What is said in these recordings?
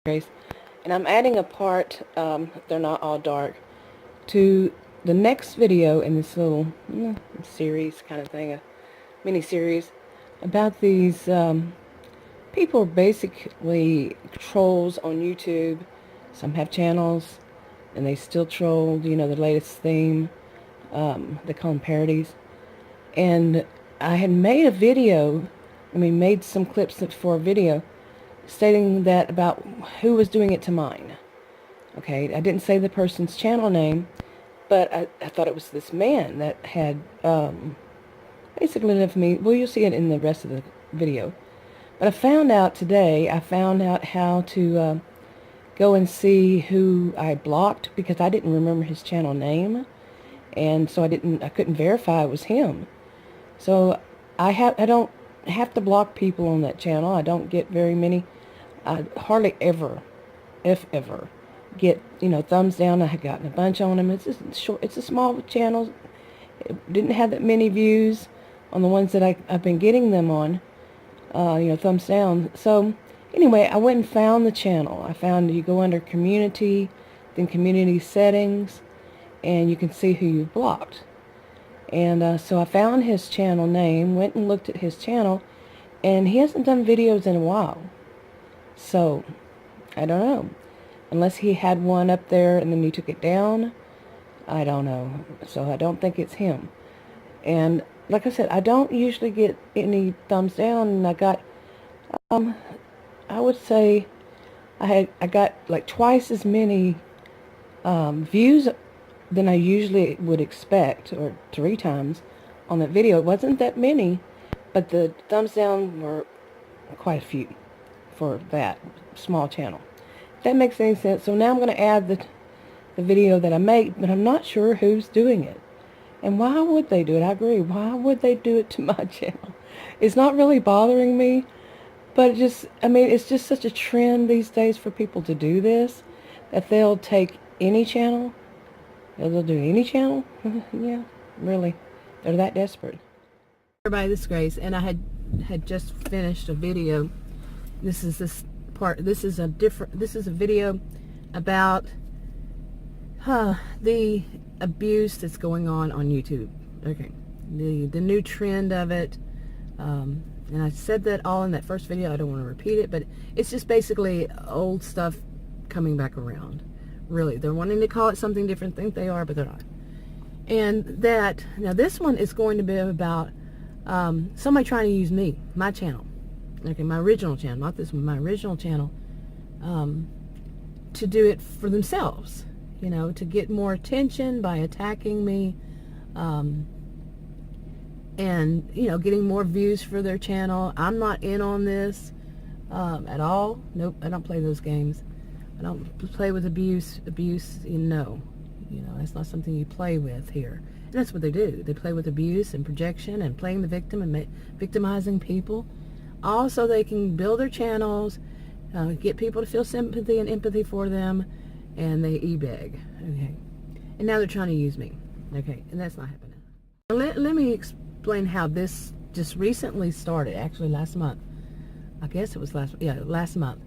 Grace, and I'm adding a part, they're not all dark, to the next video in this little series kind of thing, a mini-series about these people are basically trolls on YouTube. Some have channels and they still troll, the latest theme. They call them parodies. And I had made a video, made some clips for a video stating that about who was doing it to mine. Okay, I didn't say the person's channel name, but I thought it was this man that had basically left me. Well, you'll see it in the rest of the video. But I found out today, how to go and see who I blocked, because I didn't remember his channel name, and so I couldn't verify it was him. So I don't have to block people on that channel. I don't get very many. I hardly ever, if ever, get thumbs down. I had gotten a bunch on them. It's just short. It's a small channel. It didn't have that many views on the ones that I've been getting them on. Thumbs down. So anyway, I went and found the channel. I found you go under community, then community settings, and you can see who you've blocked. And so I found his channel name, went and looked at his channel, and he hasn't done videos in a while. So I don't know. Unless he had one up there and then he took it down, I don't know. So I don't think it's him. And like I said, I don't usually get any thumbs down, and I got, I would say I got like twice as many views than I usually would expect, or 3 times on that video. It wasn't that many, but the thumbs down were quite a few for that small channel. If that makes any sense. So now I'm going to add the video that I make, but I'm not sure who's doing it. And why would they do it? I agree. Why would they do it to my channel? It's not really bothering me, but it's just such a trend these days for people to do this, that they'll take any channel. They'll do any channel. Yeah, really. They're that desperate. Everybody, this is Grace, and I had just finished a video. This is a video about the abuse that's going on YouTube. Okay, the new trend of it, and I said that all in that first video. I don't want to repeat it, but it's just basically old stuff coming back around. Really, they're wanting to call it something different, think they are, but they're not. And now this one is going to be about somebody trying to use me, my channel, okay, my original channel, not this one, my original channel, to do it for themselves. To get more attention by attacking me, and, getting more views for their channel. I'm not in on this at all. Nope, I don't play those games. I don't play with abuse. That's not something you play with here. And that's what they do. They play with abuse and projection and playing the victim and victimizing people. Also, they can build their channels, get people to feel sympathy and empathy for them, and they e-beg, okay? And now they're trying to use me, okay? And that's not happening. Let me explain how this just recently started, actually last month. I guess it was last month.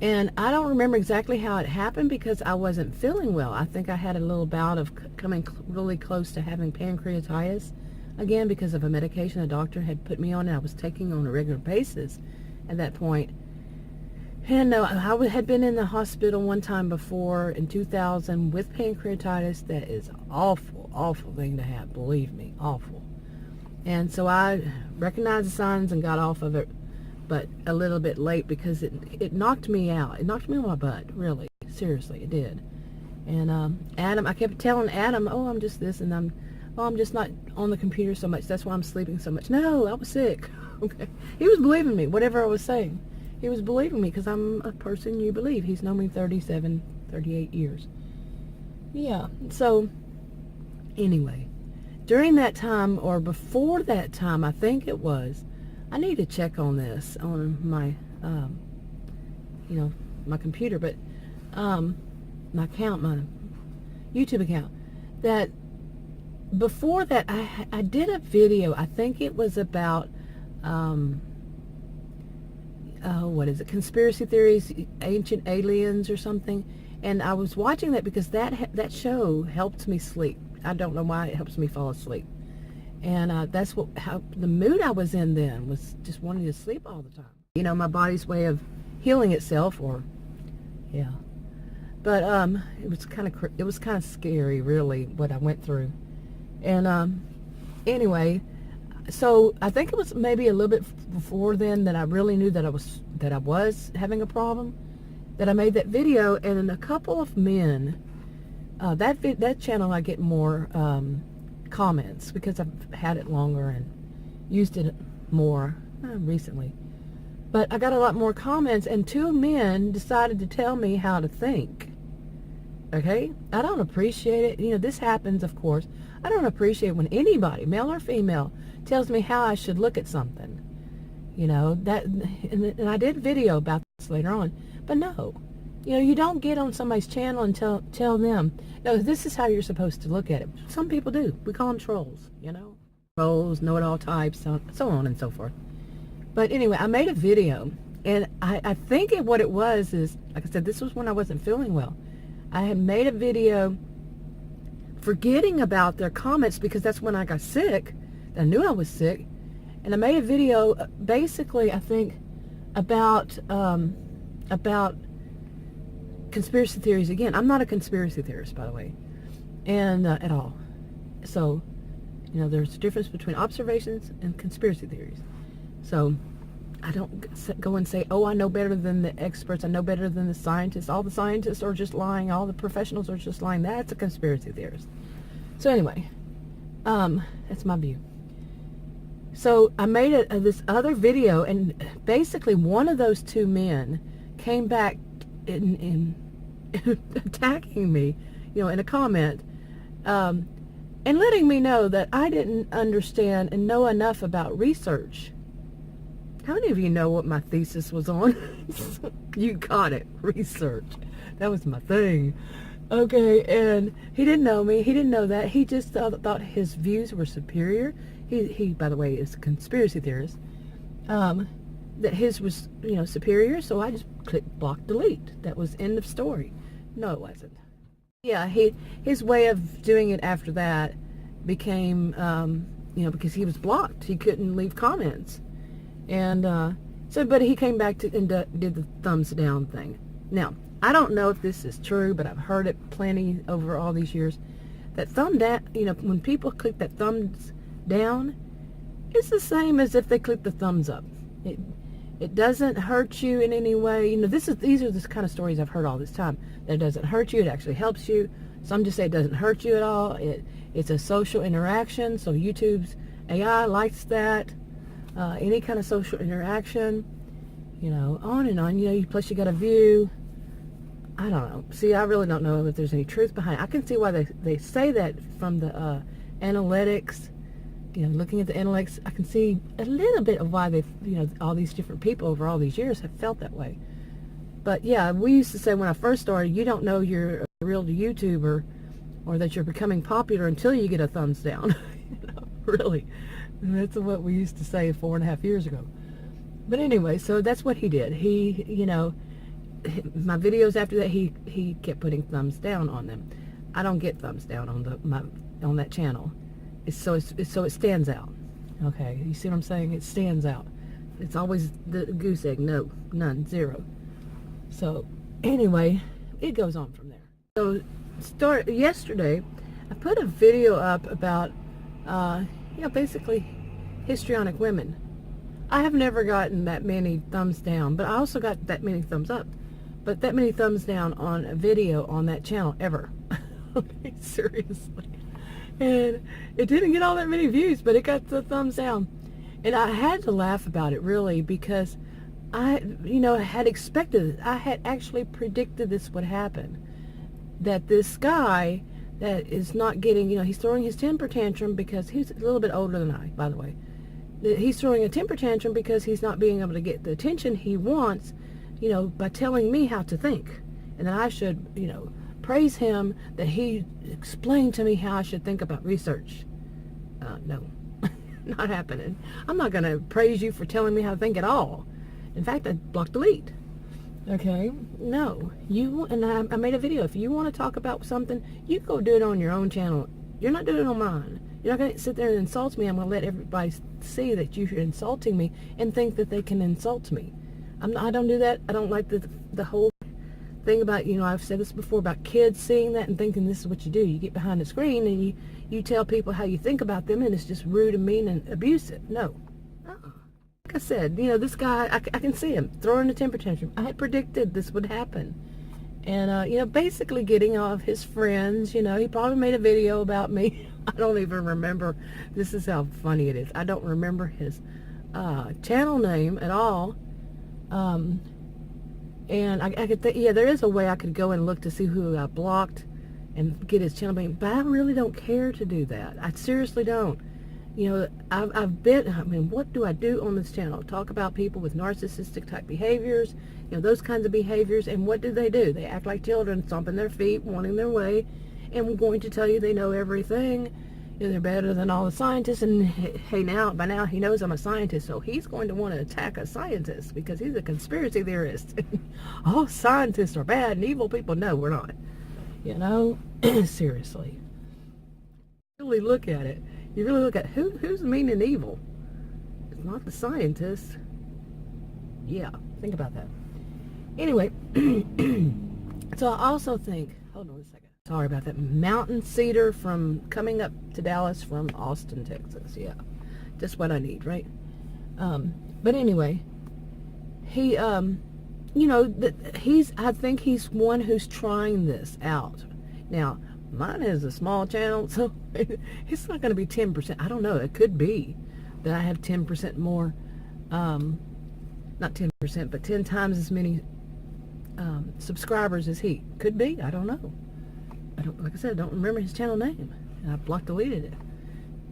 And I don't remember exactly how it happened because I wasn't feeling well. I think I had a little bout of coming really close to having pancreatitis again because of a medication a doctor had put me on and I was taking on a regular basis at that point. And I had been in the hospital one time before in 2000 with pancreatitis. That is awful, awful thing to have, believe me, awful. And so I recognized the signs and got off of it, but a little bit late because it knocked me out. It knocked me on my butt, really, seriously, it did. And Adam, I kept telling Adam, oh, I'm just this, and I'm just not on the computer so much. That's why I'm sleeping so much. No, I was sick. Okay, he was believing me, whatever I was saying. He was believing me because I'm a person you believe. He's known me 37, 38 years. Yeah, so anyway, during that time or before that time, I think it was, I need to check on this on my, my computer, but my account, my YouTube account, that before that I did a video. I think it was about what is it, conspiracy theories, ancient aliens or something. And I was watching that because that show helped me sleep. I don't know why it helps me fall asleep. And that's how the mood I was in then, was just wanting to sleep all the time. You know, my body's way of healing itself, or yeah. But it was kind of scary, really, what I went through. And anyway, so I think it was maybe a little bit before then that I really knew that I was having a problem, that I made that video. And a couple of men, that channel, I get more comments because I've had it longer and used it more recently. But I got a lot more comments, and two men decided to tell me how to think. Okay? I don't appreciate it. You know, this happens, of course. I don't appreciate when anybody, male or female, tells me how I should look at something. You know, and I did a video about this later on. But no. You know, you don't get on somebody's channel and tell them, no, this is how you're supposed to look at it. Some people do. We call them trolls, you know. Trolls, know-it-all types, so on and so forth. But anyway, I made a video, and I think what it was is, like I said, this was when I wasn't feeling well. I had made a video forgetting about their comments because that's when I got sick. I knew I was sick. And I made a video basically, I think, about conspiracy theories again. I'm not a conspiracy theorist, by the way, and at all. So, you know, there's a difference between observations and conspiracy theories. So I don't go and say, oh, I know better than the experts, I know better than the scientists, all the scientists are just lying, all the professionals are just lying. That's a conspiracy theorist. So anyway, that's my view. So I made this other video, and basically one of those two men came back in attacking me, you know, in a comment, and letting me know that I didn't understand and know enough about research. How many of you know what my thesis was on? You got it, research. That was my thing. Okay, and he didn't know me. He didn't know that. He just thought his views were superior. He, by the way, is a conspiracy theorist. That his was, you know, superior, so I just clicked block delete. That was end of story. No, it wasn't. Yeah, his way of doing it after that became, you know, because he was blocked. He couldn't leave comments. And so, but he came back and did the thumbs down thing. Now, I don't know if this is true, but I've heard it plenty over all these years. That thumb down, you know, when people click that thumbs down, it's the same as if they click the thumbs up. It doesn't hurt you in any way. You know, these are the kind of stories I've heard all this time. That it doesn't hurt you, it actually helps you. Some just say it doesn't hurt you at all. It's a social interaction, so YouTube's AI likes that. Any kind of social interaction, you know, on and on. You know, plus you got a view. I don't know. See, I really don't know if there's any truth behind it. I can see why they say that from the analytics. You know, looking at the analytics, I can see a little bit of why you know, all these different people over all these years have felt that way. But yeah, we used to say when I first started, you don't know you're a real YouTuber or that you're becoming popular until you get a thumbs down. You know, really. And that's what we used to say 4.5 years ago. But anyway, so that's what he did. He, you know, my videos after that, he kept putting thumbs down on them. I don't get thumbs down on that channel. So it stands out. Okay, you see what I'm saying? It stands out. It's always the goose egg. No, none, zero. So anyway, it goes on from there. So yesterday, I put a video up about, you know, basically histrionic women. I have never gotten that many thumbs down, but I also got that many thumbs up. But that many thumbs down on a video on that channel ever. Okay, seriously. And it didn't get all that many views, but it got the thumbs down. And I had to laugh about it, really, because I, you know, had expected it. I had actually predicted this would happen. That this guy that is not getting, you know, he's throwing his temper tantrum because he's a little bit older than I, by the way. He's throwing a temper tantrum because he's not being able to get the attention he wants, you know, by telling me how to think. And that I should, you know, praise him that he explained to me how I should think about research. No, not happening. I'm not going to praise you for telling me how to think at all. In fact, I blocked delete. Okay, no, and I made a video. If you want to talk about something, you go do it on your own channel. You're not doing it on mine. You're not going to sit there and insult me. I'm going to let everybody see that you're insulting me and think that they can insult me. I don't do that. I don't like the whole thing about, I've said this before about kids seeing that and thinking this is what you do. You get behind the screen and you tell people how you think about them, and it's just rude and mean and abusive. No. Like I said, this guy, I can see him throwing a temper tantrum. I had predicted this would happen. And, basically getting off his friends, he probably made a video about me. I don't even remember. This is how funny it is. I don't remember his channel name at all. And I could think, there is a way I could go and look to see who I blocked and get his channel name, but I really don't care to do that. I seriously don't. What do I do on this channel? Talk about people with narcissistic type behaviors, those kinds of behaviors, and what do? They act like children, stomping their feet, wanting their way, and we're going to tell you they know everything. They're better than all the scientists, and hey, by now he knows I'm a scientist, so he's going to want to attack a scientist because he's a conspiracy theorist. All scientists are bad and evil people. No, we're not. Seriously. Really look at it. You really look at who's mean and evil. It's not the scientists. Yeah, think about that. Anyway, so I also think, hold on a second. Sorry about that. Mountain cedar coming up to Dallas from Austin, Texas. Yeah, just what I need, right? But anyway, he, I think he's one who's trying this out. Now, mine is a small channel, so it's not going to be 10%. I don't know. It could be that I have 10% more, not 10%, but 10 times as many subscribers as he. Could be. I don't know. Like I said, I don't remember his channel name, and I blocked deleted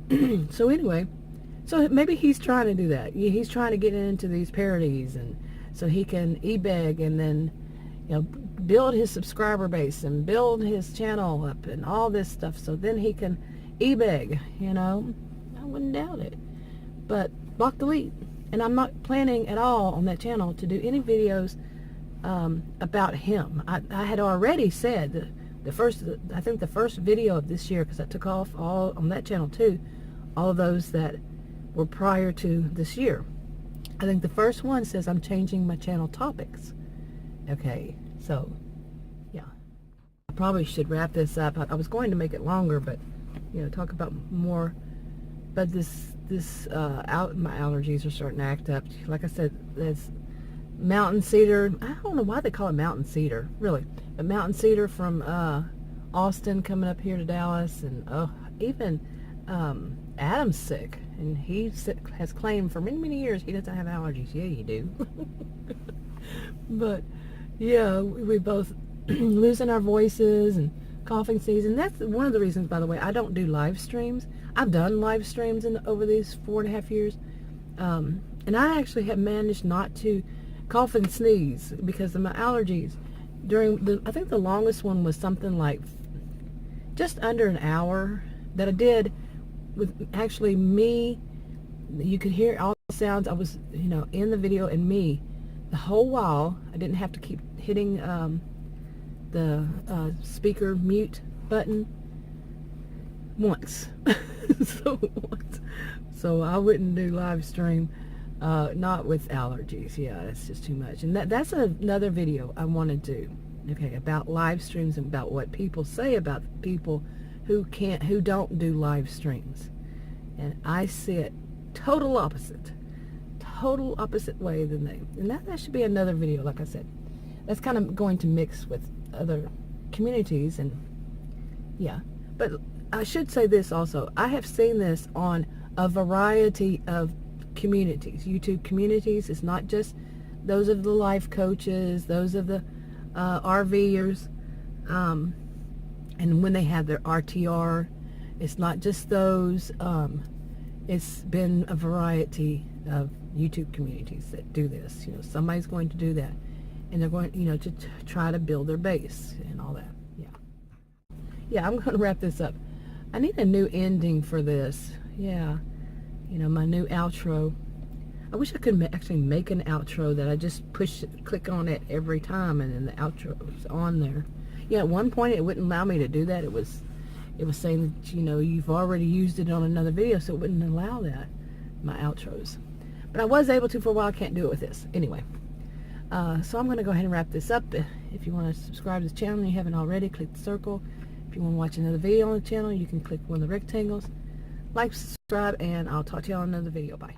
it. So anyway, so maybe he's trying to do that. He's trying to get into these parodies, and so he can e-beg and then, build his subscriber base and build his channel up and all this stuff, so then he can e-beg. I wouldn't doubt it. But block delete, and I'm not planning at all on that channel to do any videos about him. I had already said I think the first video of this year, because I took off all on that channel too, all of those that were prior to this year. I think the first one says I'm changing my channel topics. Okay, so yeah, I probably should wrap this up. I was going to make it longer, but talk about more. But my allergies are starting to act up. Like I said, there's mountain cedar. I don't know why they call it mountain cedar, really. But mountain cedar from Austin coming up here to Dallas, and even Adam's sick, and he has claimed for many, many years he doesn't have allergies. Yeah, you do. But yeah, we both losing our voices and coughing season. That's one of the reasons, by the way, I don't do live streams. I've done live streams over these 4.5 years, and I actually have managed not to cough and sneeze because of my allergies. I think the longest one was something like just under an hour that I did with actually me. You could hear all the sounds. I was, in the video, and me the whole while. I didn't have to keep hitting the speaker mute button once. So I wouldn't do live stream, not with allergies. Yeah, that's just too much. And that's another video I want to do. Okay, about live streams and about what people say about people who don't do live streams. And I see it total opposite way than they. And that should be another video. Like I said, that's kind of going to mix with other communities, and yeah. But I should say this also. I have seen this on a variety of communities, YouTube communities. It's not just those of the life coaches, those of the RVers, and when they have their RTR, it's not just those. It's been a variety of YouTube communities that do this. Somebody's going to do that, and they're going, to try to build their base and all that. Yeah, I'm going to wrap this up. I need a new ending for this. Yeah, my new outro. I wish I could actually make an outro that I just click on it every time, and then the outro is on there. Yeah, at one point it wouldn't allow me to do that. It was saying that, you know, you've already used it on another video, so it wouldn't allow that, my outros. But I was able to for a while. I can't do it with this. Anyway, so I'm going to go ahead and wrap this up. If you want to subscribe to the channel and you haven't already, click the circle. If you want to watch another video on the channel, you can click one of the rectangles. Like, subscribe, and I'll talk to you on another video. Bye.